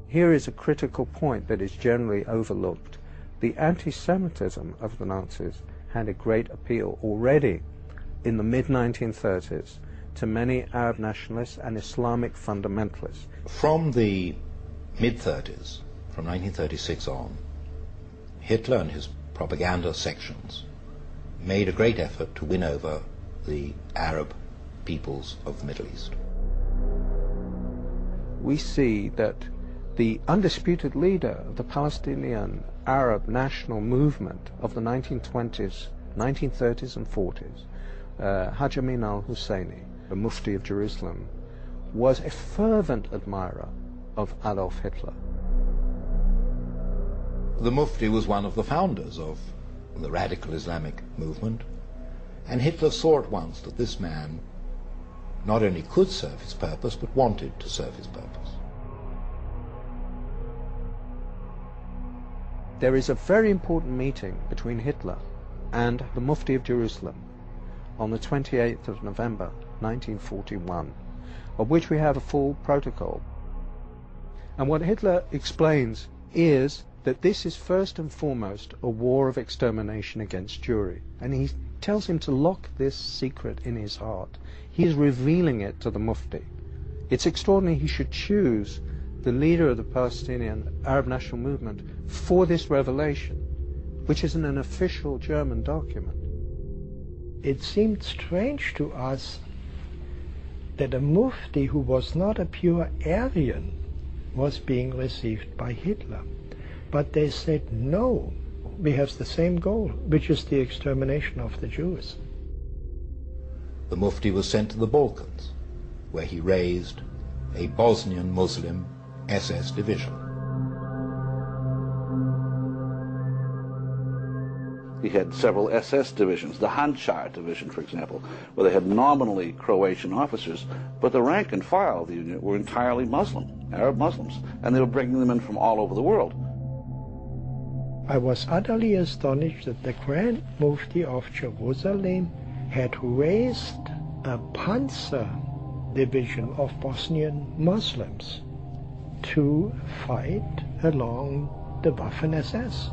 Here is a critical point that is generally overlooked. The anti-Semitism of the Nazis had a great appeal already in the mid-1930s to many Arab nationalists and Islamic fundamentalists. From the mid-30s, from 1936 on, Hitler and his propaganda sections made a great effort to win over the Arab peoples of the Middle East. We see that the undisputed leader of the Palestinian Arab national movement of the 1920s, 1930s and 40s, Haj Amin al-Husseini, the Mufti of Jerusalem, was a fervent admirer of Adolf Hitler. The Mufti was one of the founders of the radical Islamic movement, and Hitler saw at once that this man not only could serve his purpose, but wanted to serve his purpose. There is a very important meeting between Hitler and the Mufti of Jerusalem on the 28th of November 1941, of which we have a full protocol. And what Hitler explains is that this is first and foremost a war of extermination against Jewry, and he tells him to lock this secret in his heart. He is revealing it to the Mufti. It's extraordinary he should choose the leader of the Palestinian Arab National Movement for this revelation, which is in an official German document. It seemed strange to us that a Mufti who was not a pure Aryan was being received by Hitler. But they said, no, we have the same goal, which is the extermination of the Jews. The Mufti was sent to the Balkans, where he raised a Bosnian Muslim SS division. He had several SS divisions, the Handschar division, for example, where they had nominally Croatian officers, but the rank and file of the unit were entirely Muslim, Arab Muslims, and they were bringing them in from all over the world. I was utterly astonished that the Grand Mufti of Jerusalem had raised a Panzer division of Bosnian Muslims to fight along the Waffen-SS.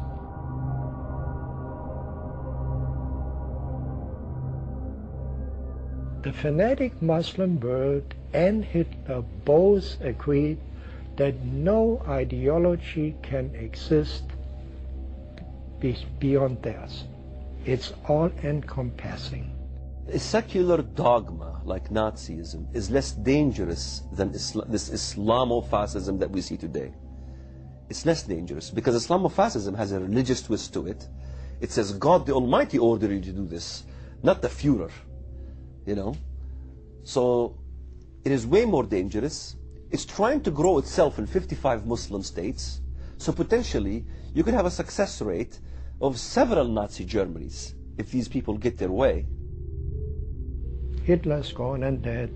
The fanatic Muslim world and Hitler both agreed that no ideology can exist beyond theirs. It's all-encompassing. A secular dogma like Nazism is less dangerous than this Islamofascism that we see today. It's less dangerous because Islamofascism has a religious twist to it. It says God the Almighty ordered you to do this, not the Führer, you know. So it is way more dangerous. It's trying to grow itself in 55 Muslim states. So potentially you could have a success rate of several Nazi Germanys if these people get their way. Hitler's gone and dead.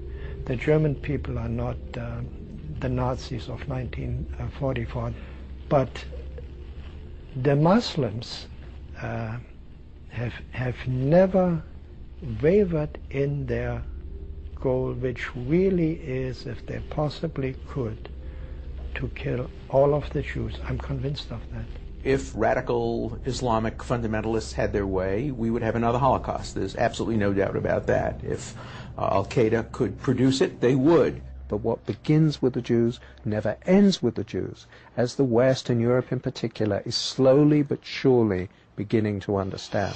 The German people are not the Nazis of 1944, but the Muslims have never wavered in their goal, which really is, if they possibly could, to kill all of the Jews. I'm convinced of that. If radical Islamic fundamentalists had their way, we would have another Holocaust. There's absolutely no doubt about that. If Al-Qaeda could produce it, they would. But what begins with the Jews never ends with the Jews, as the West and Europe in particular is slowly but surely beginning to understand.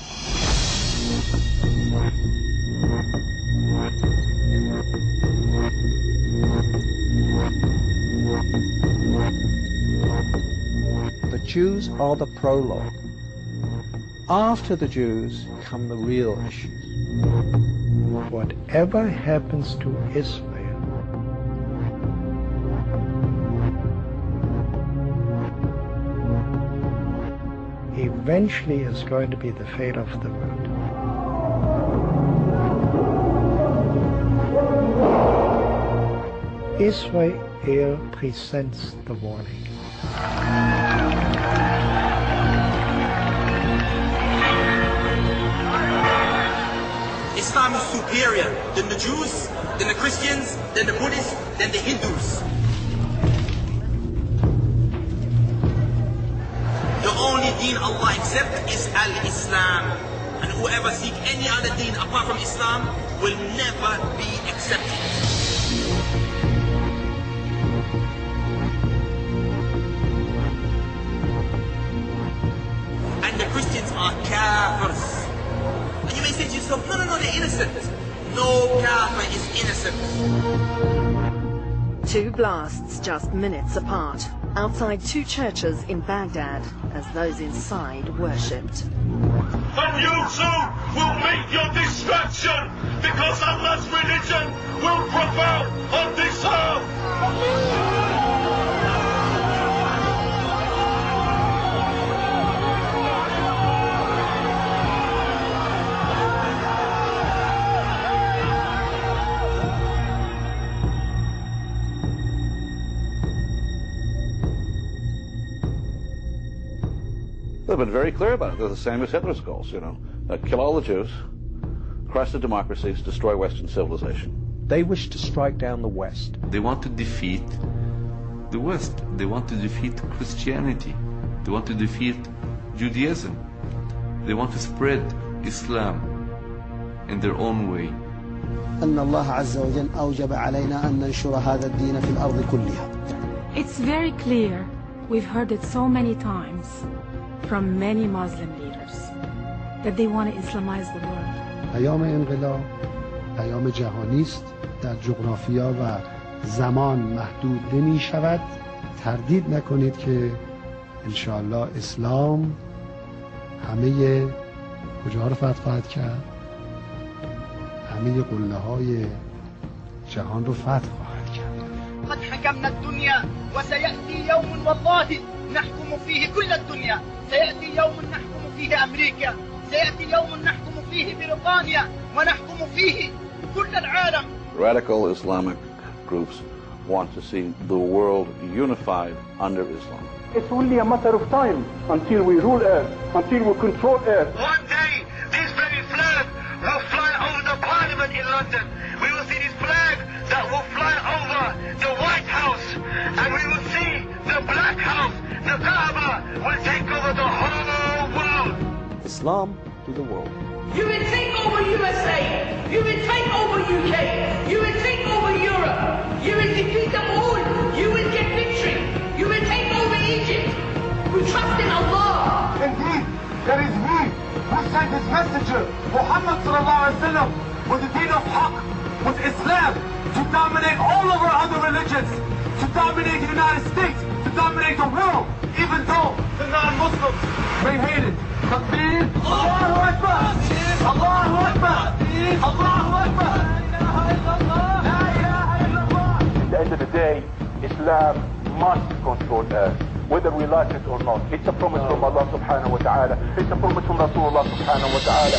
The Jews are the prologue. After the Jews come the real issues. Whatever happens to Israel, eventually is going to be the fate of the world. Israel presents the warning. Islam is superior than the Jews, than the Christians, than the Buddhists, than the Hindus. deen Allah accepts is Al-Islam. And whoever seek any other deen apart from Islam will never be accepted. And the Christians are kafirs. And you may say to yourself, no, they're innocent. No kafir is innocent. Two blasts just minutes apart, outside two churches in Baghdad, as those inside worshipped. And you too will meet your destruction, because Allah's religion will prevail on this earth. They've been very clear about it. They're the same as Hitler's goals, kill all the Jews, crush the democracies, destroy Western civilization. They wish to strike down the West. They want to defeat the West. They want to defeat Christianity. They want to defeat Judaism. They want to spread Islam in their own way. أن الله عز وجل أوجب علينا أن ننشر هذا الدين في الأرض كلها. It's very clear. We've heard it so many times from many Muslim leaders that they want to Islamize the world. پیام انقلاب پیام جهانی است، در جغرافیا و زمان محدود نمی شود. تردید نکنید که انشاءالله اسلام همه کجا رو فتح خواهد کرد؟ همه قله های جهان رو فتح خواهد کرد. قد حكمنا الدنيا وسيأتي يوم والله نحكم فيه كل الدنيا. سيأتي يوم نحكم فيه أمريكا، سيأتي يوم نحكم فيه بريطانيا، ونحكم فيه كل العالم. Radical Islamic groups want to see the world unified under Islam. It's only a matter of time until we rule Earth, until we control Earth. One day, this very flag will fly over the Parliament in London. We will see this flag that will fly over the White House, and we will see the Black House. The Kaaba will take over the whole world. Islam to the world. You will take over USA. You will take over UK. You will take over Europe. You will defeat them all. You will get victory. You will take over Egypt. We trust in Allah. Indeed, there is He who sent His messenger, Muhammad sallallahu alaihi wasallam, with the deen of Haqq, with Islam, to dominate all of our other religions, to dominate the United States, to dominate the world, even though the non-Muslims may hate it. Takbir, Allahu Akbar, Allahu Akbar, Allahu Akbar, La ilaha illallah. At the end of the day, Islam must control Earth, whether we like it or not. It's a promise from Allah subhanahu wa ta'ala. It's a promise from Rasulullah subhanahu wa ta'ala.